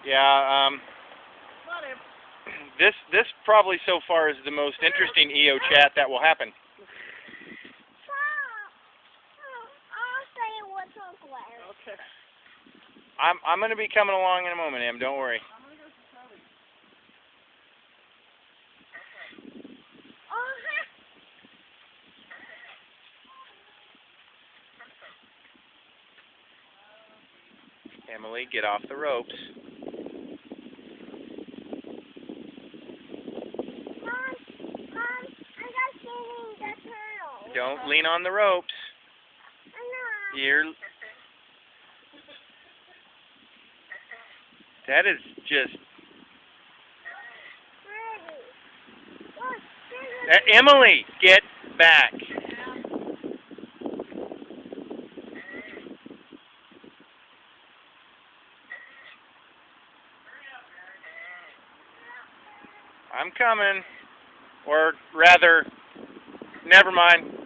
Yeah, Not him. this probably so far is the most interesting EO chat that will happen. I'll say what's on fire. Okay. I'm going to be coming along in a moment, Em. Don't worry. I'm gonna go to Charlie. Emilee, get off the ropes. Mom, I got standing the turtle. Don't lean on the ropes. I'm not. You're... That is just... Ready. Look, Emilee, get back. I'm coming. Or rather, never mind.